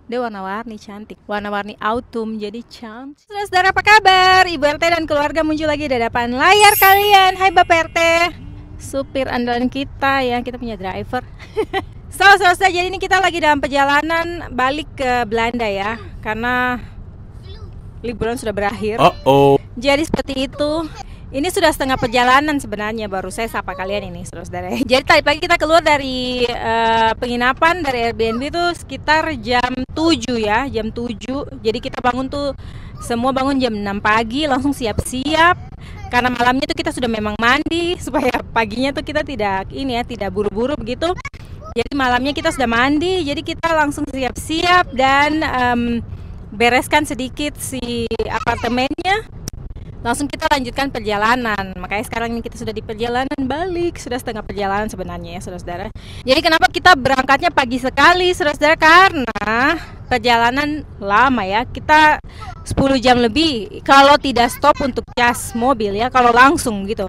Dia warna-warni cantik, warna-warni autumn jadi cantik. Saudara apa kabar? Ibu RT dan keluarga muncul lagi di depan layar kalian. Hai Bapak RT, supir andalan kita ya, kita punya driver. Saudara, jadi ini kita lagi dalam perjalanan balik ke Belanda ya, karena liburan sudah berakhir. Jadi seperti itu. Ini sudah setengah perjalanan sebenarnya, baru saya sapa kalian ini saudara. Jadi tadi pagi kita keluar dari penginapan dari Airbnb itu sekitar jam 7 ya, jam 7. Jadi kita bangun tuh semua bangun jam 6 pagi, langsung siap-siap. Karena malamnya tuh kita sudah memang mandi supaya paginya tuh kita tidak tidak buru-buru begitu. Jadi malamnya kita sudah mandi, jadi kita langsung siap-siap dan bereskan sedikit si apartemennya. Langsung kita lanjutkan perjalanan. Makanya sekarang ini kita sudah di perjalanan balik, sudah setengah perjalanan sebenarnya ya saudara-saudara. Jadi kenapa kita berangkatnya pagi sekali saudara-saudara? Karena perjalanan lama ya, kita 10 jam lebih kalau tidak stop untuk cas mobil ya, kalau langsung gitu.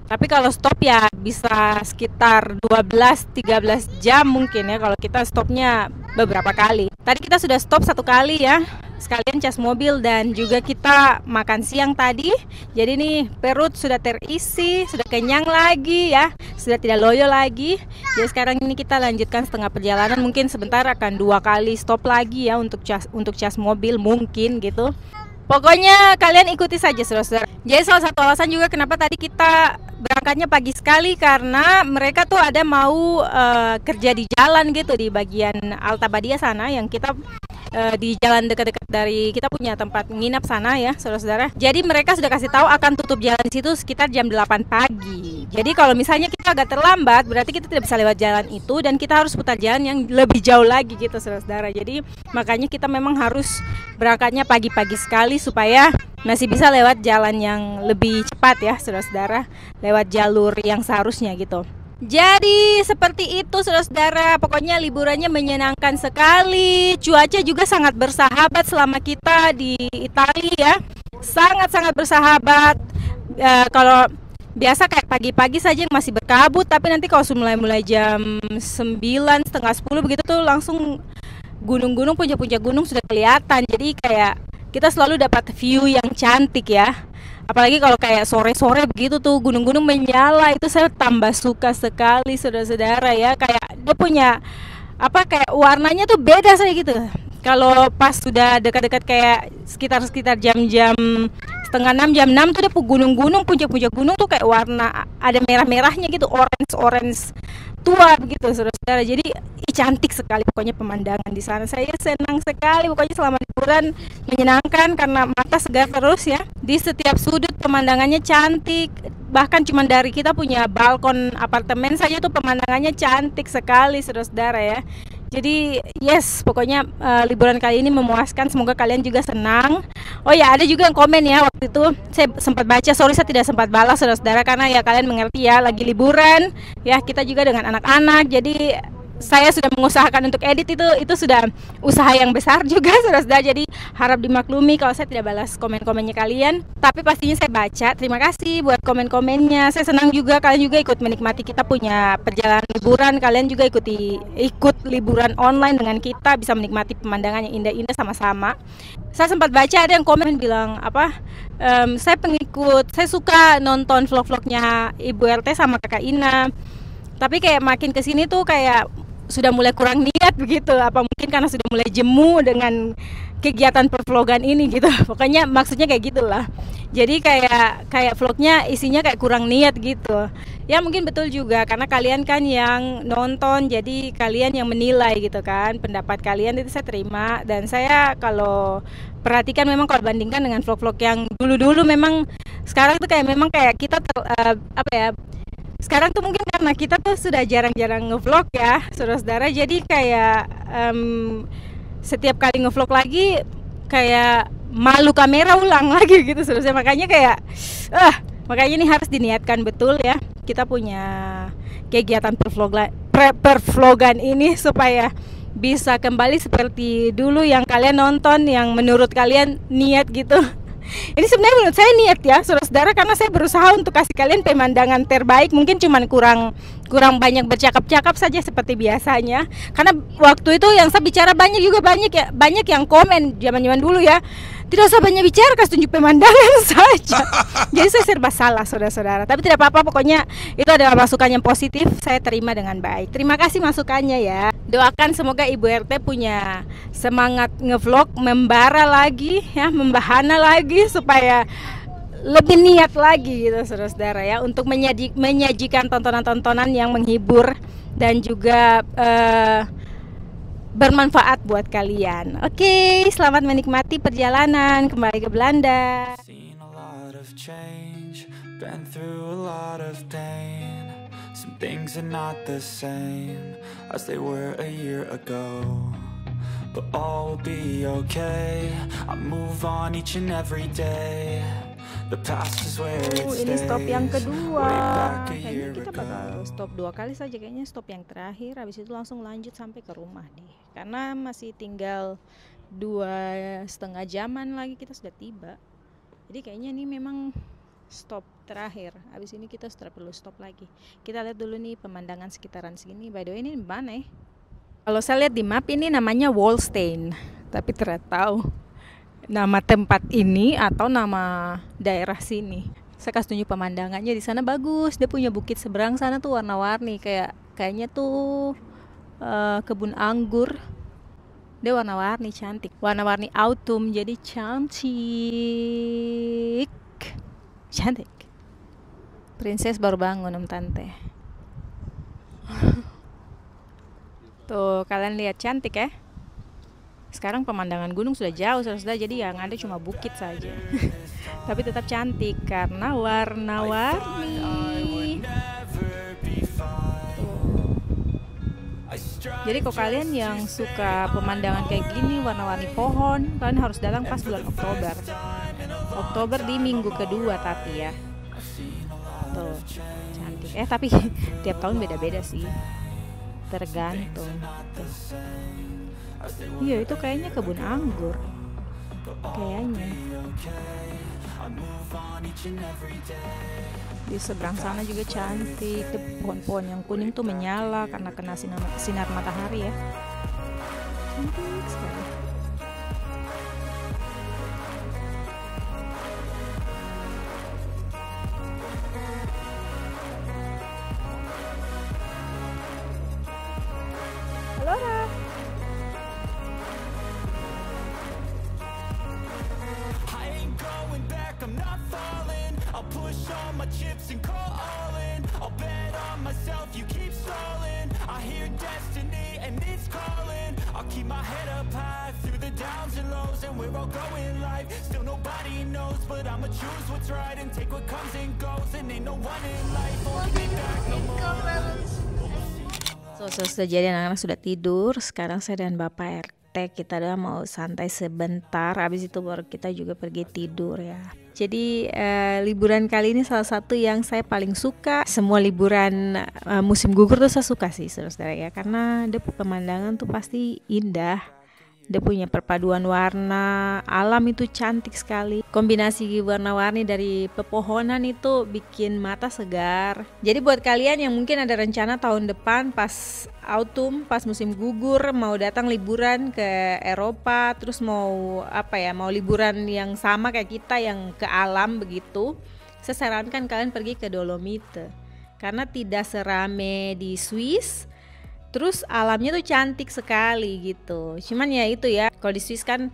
Tapi kalau stop ya bisa sekitar 12-13 jam mungkin ya, kalau kita stopnya beberapa kali. Tadi kita sudah stop satu kali ya, sekalian cas mobil dan juga kita makan siang tadi. Jadi nih perut sudah terisi, sudah kenyang lagi ya, sudah tidak loyo lagi. Jadi sekarang ini kita lanjutkan setengah perjalanan, mungkin sebentar akan 2 kali stop lagi ya untuk cas mobil mungkin gitu. Pokoknya kalian ikuti saja saudara-saudara. Jadi salah satu alasan juga kenapa tadi kita berangkatnya pagi sekali, karena mereka tuh ada mau kerja di jalan gitu di bagian Alta Badia sana, yang kita di jalan dekat-dekat dari kita punya tempat nginap sana ya saudara-saudara. Jadi mereka sudah kasih tahu akan tutup jalan di situ sekitar jam 8 pagi. Jadi kalau misalnya kita agak terlambat, berarti kita tidak bisa lewat jalan itu dan kita harus putar jalan yang lebih jauh lagi gitu saudara-saudara. Jadi makanya kita memang harus berangkatnya pagi-pagi sekali supaya masih bisa lewat jalan yang lebih cepat ya saudara-saudara, lewat jalur yang seharusnya gitu. Jadi seperti itu saudara-saudara, pokoknya liburannya menyenangkan sekali. Cuaca juga sangat bersahabat selama kita di Italia ya, sangat-sangat bersahabat. Kalau biasa kayak pagi-pagi saja masih berkabut, tapi nanti kalau sudah mulai jam 9, setengah 10 begitu tuh langsung gunung-gunung, puncak-puncak gunung sudah kelihatan. Jadi kayak kita selalu dapat view yang cantik ya. Apalagi kalau kayak sore-sore begitu tuh gunung-gunung menyala, itu saya tambah suka sekali saudara-saudara ya. Kayak dia punya kayak warnanya tuh beda saja gitu. Kalau pas sudah dekat-dekat kayak sekitar jam-jam setengah 6, jam 6 tuh dia gunung-gunung, puncak-puncak gunung tuh kayak warna ada merah-merahnya gitu, orange tua begitu saudara-saudara. Jadi cantik sekali pokoknya pemandangan di sana. Saya senang sekali pokoknya selama liburan, menyenangkan karena mata segar terus ya. Di setiap sudut pemandangannya cantik. Bahkan cuma dari kita punya balkon apartemen saja tuh pemandangannya cantik sekali saudara-saudara ya. Jadi yes, pokoknya liburan kali ini memuaskan. Semoga kalian juga senang. Oh ya, ada juga yang komen ya waktu itu. Saya sempat baca, sorry saya tidak sempat balas saudara-saudara, karena ya kalian mengerti ya, lagi liburan ya, kita juga dengan anak-anak. Jadi saya sudah mengusahakan untuk edit, itu sudah usaha yang besar juga saudara-saudara. Jadi harap dimaklumi kalau saya tidak balas komen-komennya kalian, tapi pastinya saya baca. Terima kasih buat komen-komennya. Saya senang juga kalian juga ikut menikmati kita punya perjalanan liburan. Kalian juga ikut liburan online dengan kita, bisa menikmati pemandangan yang indah-indah sama-sama. Saya sempat baca ada yang komen bilang saya pengikut, saya suka nonton vlog-vlognya Ibu RT sama Kakak Ina, tapi kayak makin kesini tuh kayak sudah mulai kurang niat begitu. Apa mungkin karena sudah mulai jemu dengan kegiatan pervlogan ini gitu. Pokoknya maksudnya kayak gitulah. Jadi kayak vlognya isinya kayak kurang niat gitu. Ya mungkin betul juga karena kalian kan yang nonton, jadi kalian yang menilai gitu kan. Pendapat kalian itu saya terima, dan saya kalau perhatikan memang kalau bandingkan dengan vlog-vlog yang dulu-dulu, memang sekarang tuh memang kayak kita sekarang tuh mungkin karena kita tuh sudah jarang-jarang ngevlog ya saudara-saudara. Jadi kayak setiap kali ngevlog lagi kayak malu kamera ulang lagi gitu saudara. Makanya makanya ini harus diniatkan betul ya, kita punya kegiatan pervlogan ini supaya bisa kembali seperti dulu yang kalian nonton, yang menurut kalian niat gitu. Ini sebenarnya menurut saya niat ya, saudara-saudara, karena saya berusaha untuk kasih kalian pemandangan terbaik. Mungkin cuman kurang banyak bercakap-cakap saja seperti biasanya. Karena waktu itu yang saya bicara banyak juga banyak yang komen zaman-zaman dulu ya. Tidak usah banyak bicara, kasih tunjuk pemandangan saja. Jadi saya serba salah, saudara-saudara. Tapi tidak apa-apa, pokoknya itu adalah masukan yang positif. Saya terima dengan baik. Terima kasih masukannya ya. Doakan semoga Ibu RT punya semangat ngevlog, membara lagi ya, membahana lagi supaya lebih niat lagi gitu, saudara-saudara ya, untuk menyajikan tontonan-tontonan yang menghibur dan juga bermanfaat buat kalian. Oke, selamat menikmati perjalanan kembali ke Belanda. Been through a lot of pain. Some things are not the same as they were a year ago, but all will be okay. I move on each and every day. The past is where it stays. Ini stop yang kedua. Kayaknya kita bakal stop 2 kali saja, kayaknya stop yang terakhir. Habis itu langsung lanjut sampai ke rumah deh. Karena masih tinggal 2,5 jaman lagi kita sudah tiba. Jadi kayaknya ini memang stop terakhir. Habis ini kita sudah perlu stop lagi. Kita lihat dulu nih pemandangan sekitaran sini. By the way, ini di mana ya? Kalau saya lihat di map ini namanya Wallstein, tapi tidak tahu nama tempat ini atau nama daerah sini. Saya kasih tunjuk pemandangannya, di sana bagus. Dia punya bukit seberang sana tuh warna-warni, kayaknya tuh kebun anggur. Dia warna-warni cantik, warna-warni autumn, jadi cantik. Princess baru bangun Om Tante. Tuh kalian lihat, cantik ya. Sekarang pemandangan gunung sudah jauh, sudah jadi yang ada cuma bukit saja. Tapi tetap cantik karena warna-warni. Jadi kalau kalian yang suka pemandangan kayak gini, warna-warni pohon, kalian harus datang pas bulan Oktober. Oktober di minggu kedua tapi ya. Tuh, cantik. Tapi tiap tahun beda-beda sih. Tergantung. Tuh. Iya, itu kayaknya kebun anggur. Kayaknya. Di seberang sana juga cantik. Pohon-pohon yang kuning tuh menyala karena kena sinar matahari ya. Cantik sekali. Halo, Ra. I'm not falling. I'll push all my chips and call all in. I'll bet on myself, you keep stalling. I hear destiny and it's calling. I'll keep my head up high through the downs and lows, and we're all going life. Still nobody knows, but I'ma choose what's right and take what comes and goes. And ain't no one in life holding me back no more. So jadi anak-anak sudah tidur. Sekarang saya dan Bapak RT kita udah mau santai sebentar. Habis itu baru kita juga pergi tidur ya. Jadi liburan kali ini salah satu yang saya paling suka. Semua liburan musim gugur tuh saya suka sih, saudara-saudara ya, karena dia pemandangan tuh pasti indah. Dia punya perpaduan warna, alam itu cantik sekali. Kombinasi warna-warni dari pepohonan itu bikin mata segar. Jadi buat kalian yang mungkin ada rencana tahun depan pas autumn, pas musim gugur mau datang liburan ke Eropa, terus mau liburan yang sama kayak kita yang ke alam begitu, saya sarankan kalian pergi ke Dolomite. Karena tidak serame di Swiss. Terus alamnya tuh cantik sekali gitu. Cuman ya itu ya, kalau di Swiss kan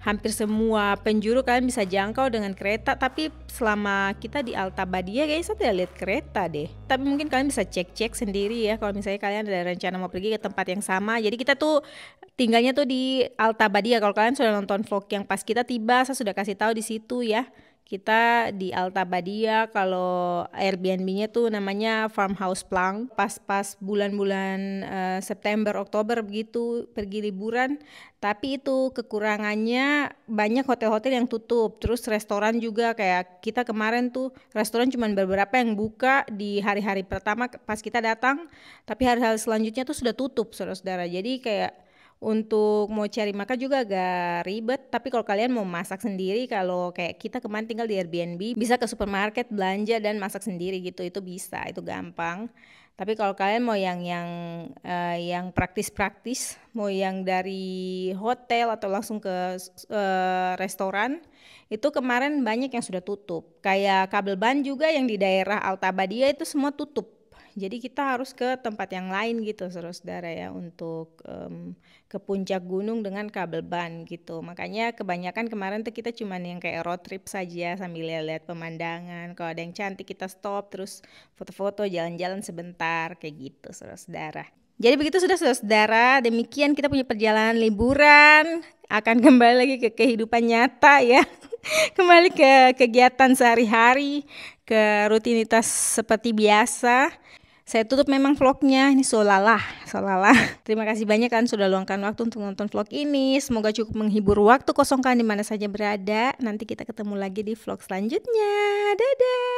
hampir semua penjuru kalian bisa jangkau dengan kereta. Tapi selama kita di Alta Badia kayaknya saya tidak lihat kereta deh. Tapi mungkin kalian bisa cek-cek sendiri ya, kalau misalnya kalian ada rencana mau pergi ke tempat yang sama. Jadi kita tuh tinggalnya tuh di Alta Badia. Kalau kalian sudah nonton vlog yang pas kita tiba, saya sudah kasih tahu di situ ya. Kita di Alta Badia, kalau Airbnb-nya tuh namanya Farmhouse Plank. Pas bulan-bulan September, Oktober begitu pergi liburan. Tapi itu kekurangannya banyak hotel-hotel yang tutup. Terus restoran juga, kayak kita kemarin tuh restoran cuma beberapa yang buka di hari-hari pertama pas kita datang. Tapi hari-hari selanjutnya tuh sudah tutup, saudara-saudara. Jadi kayak Untuk mau cari makan juga agak ribet, tapi kalau kalian mau masak sendiri, kalau kayak kita kemarin tinggal di Airbnb, bisa ke supermarket belanja dan masak sendiri gitu, itu bisa, itu gampang. Tapi kalau kalian mau yang praktis-praktis, mau yang dari hotel atau langsung ke restoran, itu kemarin banyak yang sudah tutup. Kayak kabel ban juga yang di daerah Altabadia itu semua tutup. Jadi kita harus ke tempat yang lain gitu, saudara ya, untuk ke puncak gunung dengan kabel ban gitu. Makanya kebanyakan kemarin tuh kita cuman yang kayak road trip saja sambil lihat pemandangan. Kalau ada yang cantik kita stop, terus foto-foto, jalan-jalan sebentar kayak gitu, saudara. Jadi begitu sudah saudara, demikian kita punya perjalanan liburan, akan kembali lagi ke kehidupan nyata ya. Kembali ke kegiatan sehari-hari, ke rutinitas seperti biasa. Saya tutup memang vlognya, ini solalah. Terima kasih banyak kan sudah luangkan waktu untuk nonton vlog ini. Semoga cukup menghibur waktu kosong kan di mana saja berada. Nanti kita ketemu lagi di vlog selanjutnya. Dadah!